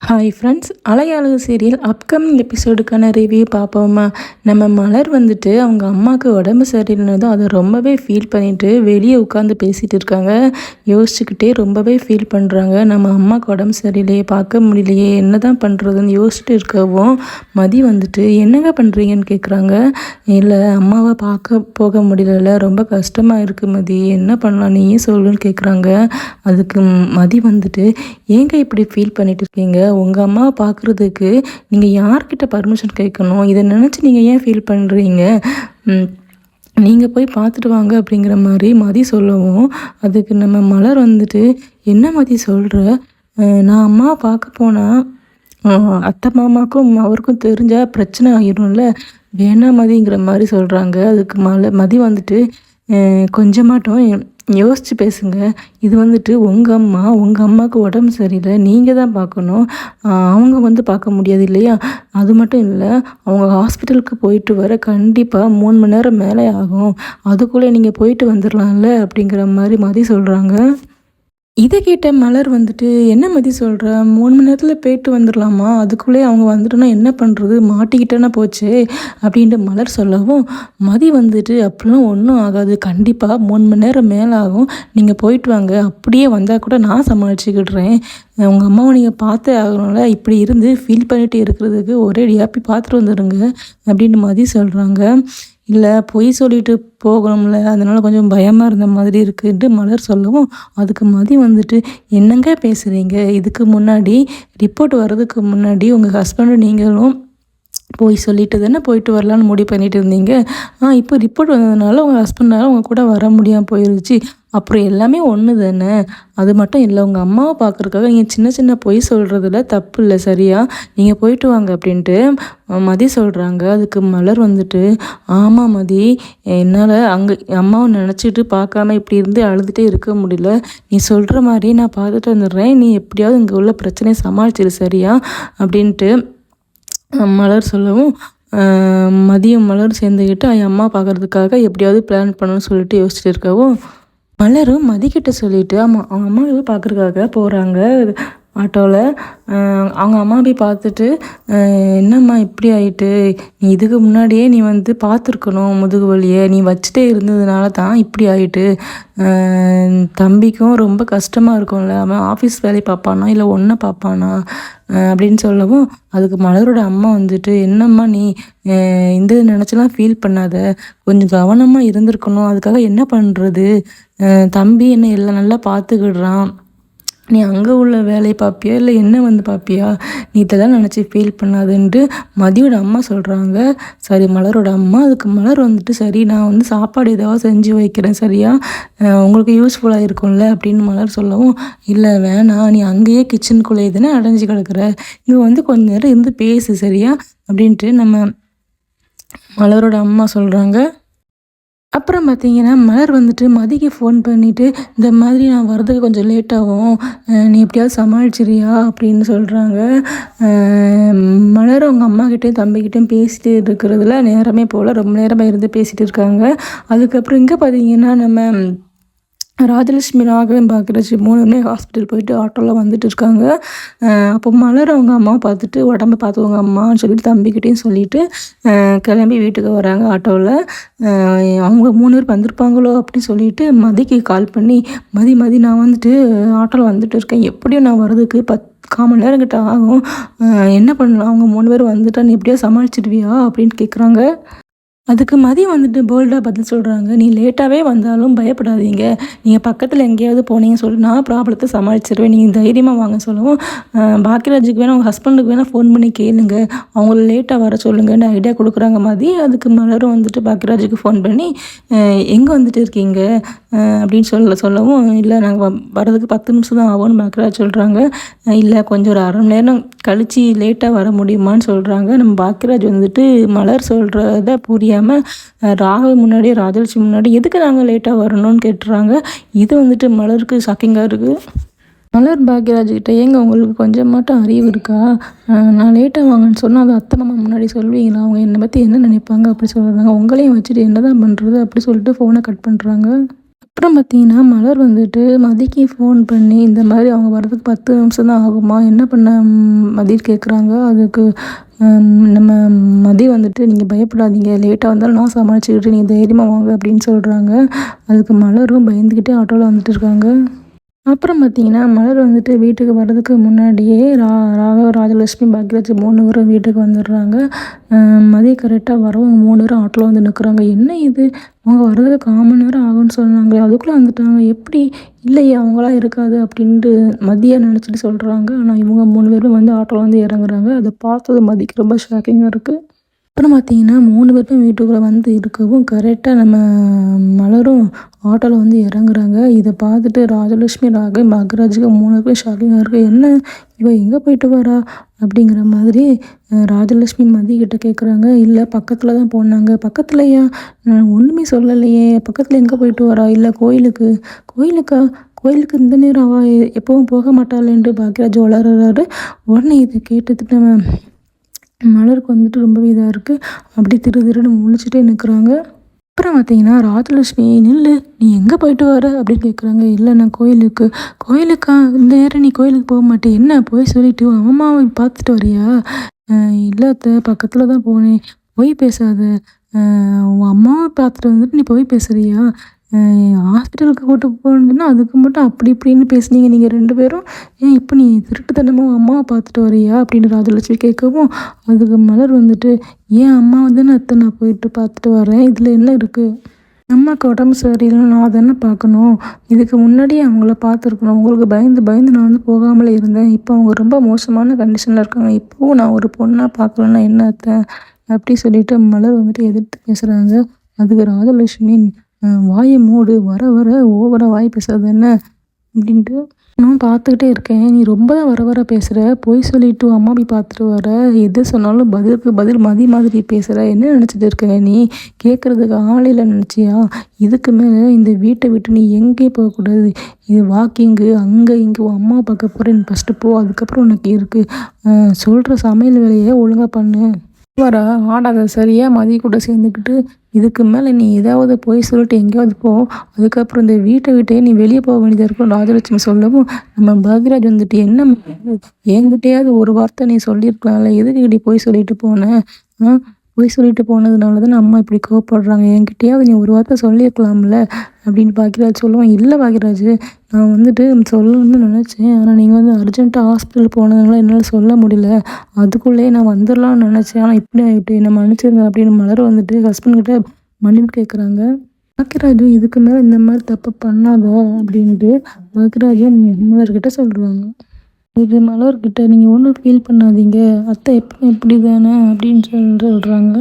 Hi friends, அலையாளு serial upcoming எபிசோடுக்கான review பார்ப்போமா. நம்ம மலர் வந்துட்டு அவங்க அம்மாவுக்கு உடம்பு சரியில்லைனதும் அதை ரொம்பவே ஃபீல் பண்ணிவிட்டு வெளியே உட்காந்து பேசிகிட்டு இருக்காங்க. யோசிச்சுக்கிட்டே ரொம்பவே ஃபீல் பண்ணுறாங்க. நம்ம அம்மாவுக்கு உடம்பு சரியில்லையே, பார்க்க முடியலையே, என்ன தான் பண்ணுறதுன்னு யோசிச்சுட்டு இருக்கவும் மதி வந்துட்டு என்னங்க பண்ணுறீங்கன்னு கேட்குறாங்க. இல்லை, அம்மாவை பார்க்க போக முடியல, ரொம்ப கஷ்டமாக இருக்குது மதி, என்ன பண்ணலாம் நீயே சொல்லுன்னு கேட்குறாங்க. அதுக்கு மதி வந்துட்டு ஏங்க இப்படி ஃபீல் பண்ணிட்டு இருக்கீங்க, உங்கள் அம்மாவை பார்க்குறதுக்கு நீங்கள் யார்கிட்ட பர்மிஷன் கேட்கணும், இதை நினச்சி நீங்கள் ஏன் ஃபீல் பண்ணுறீங்க, நீங்கள் போய் பார்த்துட்டு வாங்க அப்படிங்கிற மாதிரி மதி சொல்லவும், அதுக்கு நம்ம மலர் வந்துட்டு என்ன மதி சொல்கிற, நான் அம்மாவை பார்க்க போனால் அத்தை மாமாவுக்கும் அவருக்கும் தெரிஞ்சால் பிரச்சனை ஆகிடும்ல, வேணாம் மதிங்கிற மாதிரி சொல்கிறாங்க. அதுக்கு மதி வந்துட்டு கொஞ்சமாட்டும் யோசித்து பேசுங்க, இது வந்துட்டு உங்கள் அம்மா, உங்கள் அம்மாவுக்கு உடம்பு சரியில்லை, நீங்கள் தான் பார்க்கணும், அவங்க வந்து பார்க்க முடியாது இல்லையா, அது மட்டும் இல்லை, அவங்க ஹாஸ்பிட்டலுக்கு போயிட்டு வர கண்டிப்பாக 3 மணி நேரம் மேலே ஆகும், அதுக்குள்ளே நீங்கள் போயிட்டு வந்துடலாம்ல அப்படிங்கிற மாதிரி மதி சொல்கிறாங்க. இதை கேட்ட மலர் வந்துட்டு என்ன மதி சொல்கிற, 3 மணி நேரத்தில் போயிட்டு வந்துடலாமா, அதுக்குள்ளே அவங்க வந்துட்டோன்னா என்ன பண்ணுறது, மாட்டிக்கிட்டேன்னா போச்சு அப்படின்ட்டு மலர் சொல்லவும், மதி வந்துட்டு அப்படிலாம் ஒன்றும் ஆகாது, கண்டிப்பாக 3 மணி நேரம் மேலே ஆகும், நீங்கள் போயிட்டு வாங்க, அப்படியே வந்தால் கூட நான் சமாளிச்சுக்கிடுறேன், உங்கள் அம்மாவை நீங்கள் பார்த்தே ஆகணும்ல, இப்படி இருந்து ஃபீல் பண்ணிட்டு இருக்கிறதுக்கு ஒரே டியாப்பி பார்த்துட்டு வந்துடுங்க அப்படின்னு மதி சொல்கிறாங்க. இல்லை, பொய் சொல்லிட்டு போகணும்ல, அதனால் கொஞ்சம் பயமாக இருந்த மாதிரி இருக்குன்ட்டு மலர் சொல்லவும், அதுக்கு மதி வந்துட்டு என்னங்க பேசுகிறீங்க, இதுக்கு முன்னாடி ரிப்போர்ட் வர்றதுக்கு முன்னாடி உங்கள் ஹஸ்பண்டும் நீங்களும் போய் சொல்லிட்டு தானே போயிட்டு வரலான்னு முடிவு பண்ணிட்டு இருந்தீங்க, இப்போ ரிப்போர்ட் வந்ததுனால உங்கள் ஹஸ்பண்டால் உங்கள் கூட வர முடியாமல் போயிடுச்சு, அப்புறம் எல்லாமே ஒன்று தானே, அது மட்டும் இல்லை, உங்கள் அம்மாவை பார்க்குறதுக்காக நீங்கள் சின்ன சின்ன பொய் சொல்கிறதுல தப்பு இல்லை சரியா, நீங்கள் போயிட்டு வாங்க அப்படின்ட்டு மதி சொல்கிறாங்க. அதுக்கு மலர் வந்துட்டு ஆமாம் மதி, என்னால் அங்கே அம்மாவை நினச்சிட்டு பார்க்காம இப்படி இருந்து அழுதுகிட்டே இருக்க முடியல, நீ சொல்கிற மாதிரி நான் பார்த்துட்டு வந்துடுறேன், நீ எப்படியாவது இங்கே உள்ள பிரச்சனையை சமாளிச்சிரு சரியா அப்படின்ட்டு மலர் சொல்லவும், மதியம் மலர் சேர்ந்துக்கிட்டு அம்மா பார்க்குறதுக்காக எப்படியாவது பிளான் பண்ணணும்னு சொல்லிட்டு யோசிச்சுட்டு இருக்கவும், மலரும் மதிக்கிட்ட சொல்லிவிட்டு அவங்க அம்மா போய் பார்க்குறதுக்காக போகிறாங்க ஆட்டோவில். அவங்க அம்மா போய் பார்த்துட்டு என்னம்மா இப்படி ஆகிட்டு, நீ இதுக்கு முன்னாடியே நீ வந்து பார்த்துருக்கணும், முதுகு வலியை நீ வச்சுட்டே இருந்ததுனால தான் இப்படி ஆகிட்டு, தம்பிக்கும் ரொம்ப கஷ்டமாக இருக்கும்ல, அவன் ஆஃபீஸ் வேலையை பார்ப்பானா இல்லை ஒன்றை பார்ப்பானா அப்படின்னு சொல்லவும், அதுக்கு மலரோட அம்மா வந்துட்டு என்னம்மா நீ இந்த நினச்செல்லாம் ஃபீல் பண்ணாத, கொஞ்சம் கவனமாக இருந்திருக்கணும், அதுக்காக என்ன பண்ணுறது, தம்பி என்ன எல்லாம் நல்லா பார்த்துக்கிடுறான், நீ அங்கே உள்ள வேலையை பார்ப்பியா இல்லை என்ன வந்து பார்ப்பியா, நீ இதெல்லாம் நினச்சி ஃபீல் பண்ணாதுன்ட்டு மதியோட அம்மா சொல்கிறாங்க. சரி மலரோட அம்மா. அதுக்கு மலர் வந்துட்டு சரி நான் வந்து சாப்பாடு ஏதாவது செஞ்சு வைக்கிறேன் சரியா, உங்களுக்கு யூஸ்ஃபுல்லாக இருக்கும்ல அப்படின்னு மலர் சொல்லவும், இல்லை வேணாம், நீ அங்கேயே கிச்சனுக்குள்ளே தானே அடைஞ்சு கிடக்குற, இங்கே வந்து கொஞ்ச நேரம் இருந்து பேசு சரியா அப்படின்ட்டு நம்ம மலரோட அம்மா சொல்கிறாங்க. அப்புறம் பார்த்தீங்கன்னா மலர் வந்துட்டு மதிக்கு ஃபோன் பண்ணிவிட்டு இந்த மாதிரி நான் வர்றதுக்கு கொஞ்சம் லேட் ஆகும், நீ எப்படியாவது சமாளிச்சிரியா அப்படின்னு சொல்கிறாங்க. மலர் அவங்க அம்மாக்கிட்டேயும் தம்பிக்கிட்டேயும் பேசிட்டு இருக்கிறதுல நேரமே போல் ரொம்ப நேரமாக இருந்து பேசிகிட்டு இருக்காங்க. அதுக்கப்புறம் இங்கே பார்த்தீங்கன்னா நம்ம ராஜலட்சுமி ராகவன் பாக்கியராஜ் 3 ஹாஸ்பிட்டல் போயிட்டு ஆட்டோவில் வந்துட்டு இருக்காங்க. அப்போ மலர் அவங்க அம்மாவை பார்த்துட்டு உடம்பை பார்த்துவங்க அம்மான்னு சொல்லிட்டு தம்பிக்கிட்டேயும் சொல்லிவிட்டு கிளம்பி வீட்டுக்கு வராங்க ஆட்டோவில். அவங்க 3 பேர் வந்திருப்பாங்களோ அப்படின்னு சொல்லிட்டு மதிக்கு கால் பண்ணி, மதி நான் வந்துட்டு ஆட்டோவில் வந்துட்டு இருக்கேன், எப்படியும் நான் வர்றதுக்கு 1/4 மணி நேரம் கிட்ட ஆகும், என்ன பண்ணலாம், அவங்க 3 பேர் வந்துட்டா நீ எப்படியோ சமாளிச்சிடுவியா அப்படின்னு கேட்குறாங்க. அதுக்கு மதி வந்துட்டு போல்டாக பதில் சொல்கிறாங்க, நீ லேட்டாகவே வந்தாலும் பயப்படாதீங்க, நீங்கள் பக்கத்தில் எங்கேயாவது போனீங்கன்னு சொல்லி நான் ப்ராப்ளத்தை சமாளிச்சிருவேன், நீங்கள் தைரியமாக வாங்க சொல்லவும், பாக்கியராஜுக்கு வேணால் உங்கள் ஹஸ்பண்டுக்கு வேணால் ஃபோன் பண்ணி கேளுங்க, அவங்கள லேட்டாக வர சொல்லுங்கன்னு ஐடியா கொடுக்குறாங்க மதி. அதுக்கு மலரும் வந்துட்டு பாக்கியராஜுக்கு ஃபோன் பண்ணி எங்கே வந்துட்டு இருக்கீங்க அப்படின்னு சொல்லவும், இல்லை நாங்கள் வர்றதுக்கு 10 நிமிஷம் தான் ஆகும்னு பாக்கியராஜ் சொல்கிறாங்க. இல்லை கொஞ்சம் ஒரு 1/2 மணி நேரம் கழித்து லேட்டாக வர முடியுமான்னு சொல்கிறாங்க. நம்ம பாக்கியராஜ் வந்துட்டு மலர் சொல்கிறத புரியாமல் ராகவ் முன்னாடி ராஜலட்சுமி முன்னாடி எதுக்கு நாங்கள் லேட்டாக வரணும்னு கேட்டுறாங்க. இது வந்துட்டு மலருக்கு ஷாக்கிங்காக இருக்குது. மலர் பாக்யராஜ்கிட்ட ஏங்க உங்களுக்கு கொஞ்சம் மட்டும் அறிவு இருக்கா, நான் லேட்டாக வாங்கன்னு சொன்னால் அது அத்தை மாமா முன்னாடி சொல்லுவீங்களா, அவங்க என்னை பற்றி என்ன நினைப்பாங்க அப்படி சொல்கிறாங்க, உங்களையும் வச்சுட்டு என்ன தான் பண்ணுறது அப்படி சொல்லிட்டு ஃபோனை கட் பண்ணுறாங்க. அப்புறம் பார்த்தீங்கன்னா, மலர் வந்துட்டு மதிக்கு ஃபோன் பண்ணி, இந்த மாதிரி அவங்க வரதுக்கு 10 நிமிஷம் தான் ஆகுமா? என்ன பண்ண மதின்னு கேட்குறாங்க. அதுக்கு நம்ம மதி வந்துட்டு, "நீங்க பயப்படாதீங்க. லேட்டா வந்தாலும் நான் சமாளிச்சுக்கிட்டு, நீங்க தைரியமா வாங்க" அப்படின்னு சொல்றாங்க. அதுக்கு மலரும் பயந்துக்கிட்டே ஆட்டோல வந்துட்டு இருக்காங்க. அப்புறம் பார்த்தீங்கன்னா, மலர் வந்துட்டு வீட்டுக்கு வர்றதுக்கு முன்னாடியே ராகவ, ராஜலட்சுமி, பாக்யராஜ் 3 பேரும் வீட்டுக்கு வந்துடுறாங்க. மதியம் கரெக்டாக வரவும் 3 பேரும் ஆட்டோல வந்து நிற்கிறாங்க. "என்ன இது? அவங்க வர்றதுக்கு 1/4 மணி நேரம் ஆகும்னு சொன்னாங்களே, அதுக்குள்ளே வந்துட்டாங்க. எப்படி?" "இல்லையே அவங்களாம் இருக்காது" அப்படின்ட்டு மதிய நினச்சிட்டு சொல்கிறாங்க. ஆனால் இவங்க 3 பேரும் வந்து ஆட்டோல வந்து இறங்குறாங்க. அதை பார்த்தது மதிக்கு ரொம்ப ஷாக்கிங்காக இருக்குது. அப்புறம் பார்த்தீங்கன்னா 3 பேருமே வீட்டுக்குள்ளே வந்து இருக்கவும் கரெக்டாக நம்ம மலரும் ஆட்டோவில் வந்து இறங்குறாங்க. இதை பார்த்துட்டு ராஜலட்சுமி, ராகவ், மகராஜுக்கு 3 பேரும் ஷாக்கிங்காக இருக்குது. "என்ன இவ எங்கே போயிட்டு வரா?" அப்படிங்கிற மாதிரி ராஜலட்சுமி மதிக்கிட்ட கேட்குறாங்க. "இல்லை பக்கத்தில் தான் போனாங்க." "பக்கத்துலையா? ஒன்றுமே சொல்லலையே. பக்கத்தில் எங்கே போயிட்டு வரா?" "இல்லை கோயிலுக்கு." "கோயிலுக்கா? கோயிலுக்கு இந்த நேரம் அவ எப்பவும் போக மாட்டாளேன்ட்டு" பாக்யராஜ் வளர்றாரு. உடனே இதை கேட்டதுக்கு நம்ம மலருக்கு வந்துட்டு ரொம்பவே இதாக இருக்குது. அப்படி திரு திருன்னு முழிச்சுட்டே நிற்கிறாங்க. அப்புறம் பார்த்தீங்கன்னா, ராஜலட்சுமி, "நில்லு, நீ எங்கே போயிட்டு வர?" அப்படின்னு கேட்குறாங்க. "இல்லை நான் கோயிலுக்கு." "கோயிலுக்கா? இந்த நேரம் நீ கோயிலுக்கு போக மாட்டே, என்ன போய் சொல்லிட்டு உன் அம்மாவை பார்த்துட்டு வரியா?" இல்லை அத்தை, பக்கத்தில் தான் போனேன்." "பொய் பேசாத. உன் அம்மாவை பார்த்துட்டு வந்துட்டு நீ பொய் பேசுறியா? ஹாஸ்பிட்டலுக்கு கூட்டு போனதுன்னா அதுக்கு மட்டும் அப்படி இப்படின்னு பேசுனீங்க நீங்கள் 2 பேரும். ஏன் இப்போ நீ திருட்டுத்தனமா உன் அம்மாவை பார்த்துட்டு வரியா?" அப்படின்னு ராஜலட்சுமி கேட்கவும், அதுக்கு மலர் வந்துட்டு, "ஏன் அம்மாவை தானே அத்தை நான் போயிட்டு பார்த்துட்டு வரேன். இதில் என்ன இருக்குது? அம்மாவுக்கு உடம்பு சரியில்லைன்னு நான் தானே பார்க்கணும். இதுக்கு முன்னாடியே அவங்கள பார்த்துருக்கணும். உங்களுக்கு பயந்து பயந்து நான் வந்து போகாமலே இருந்தேன். இப்போ அவங்க ரொம்ப மோசமான கண்டிஷனில் இருக்காங்க. இப்போவும் நான் ஒரு பொண்ணாக பார்க்கலன்னா என்ன அத்தை?" அப்படி சொல்லிட்டு மலர் வந்துட்டு எதிர்த்து பேசுகிறாங்க. அதுக்கு ராஜலட்சுமி, வாயை மூடு, வர வர ஓவரா வாய் பேசாத என்ன?" அப்படின்ட்டு. "நான் பார்த்துக்கிட்டே இருக்கேன். நீ ரொம்ப தான் வர வர பேசுகிற. பொய் சொல்லிட்டு உன் அம்மா போய் பார்த்துட்டு வர. எது சொன்னாலும் பதிலுக்கு பதில் மதி மாதிரி பேசுகிற. என்ன நினச்சிட்டு இருக்க நீ? கேட்குறதுக்கு ஆள் இல்லைன்னு நினச்சியா? இதுக்கு மேலே இந்த வீட்டை விட்டு நீ எங்கேயும் போகக்கூடாது. இது வாக்கிங்கு அங்கே இங்கே உன் அம்மாவை பார்க்க போகிறேன். நீ ஃபஸ்ட்டு போ. அதுக்கப்புறம் உனக்கு இருக்குது. சொல்கிற சமையல் வேலையை ஒழுங்காக பண்ணு. வர ஆடாத சரியா மதி கூட சேர்ந்துக்கிட்டு, இதுக்கு மேலே நீ ஏதாவது பொய் சொல்லிட்டு எங்கேயாவது போ. அதுக்கப்புறம் இந்த வீட்டை விட்டே நீ வெளியே போக வேண்டியதாக இருக்கும்." ராஜலட்சுமி சொல்லவும், நம்ம பாக்யராஜ் வந்துட்டு, "என்ன என்கிட்டயாவது ஒரு வார்த்தை நீ சொல்லியிருக்கலாம்ல. எதுக்கு இப்படி பொய் சொல்லிட்டு போன? பொய் சொல்லிட்டு போனதுனால தானே அம்மா இப்படி கோவப்படுறாங்க. என்கிட்டயாவது நீ ஒரு வார்த்தை சொல்லியிருக்கலாம்ல." அப்படின்னு பாக்யராஜ் சொல்லுவான். "இல்லை பாக்யராஜ், நான் வந்துட்டு சொல்லணும்னு நினச்சேன். ஆனால் நீங்கள் வந்து அர்ஜென்ட்டாக ஹாஸ்பிட்டல் போனதுனால என்னால் சொல்ல முடியல. அதுக்குள்ளேயே நான் வந்துடலாம்னு நினச்சேன். ஆனால் இப்படி ஆகிட்டு, என்னை மன்னிச்சிருங்க." அப்படின்னு மலர் வந்துட்டு ஹஸ்பண்ட் கிட்ட மன்னிப்பு கேட்குறாங்க. பாக்யராஜும், "இதுக்கு மேலே இந்த மாதிரி தப்பு பண்ணாத" அப்படின்ட்டு பாக்யராஜும் மலர்கிட்ட சொல்கிறாங்க. இது மலர்கிட்ட, "நீங்கள் ஒன்றும் ஃபீல் பண்ணாதீங்க. அத்தை எப்பவும் இப்படி தானே" அப்படின்னு சொல்கிறாங்க.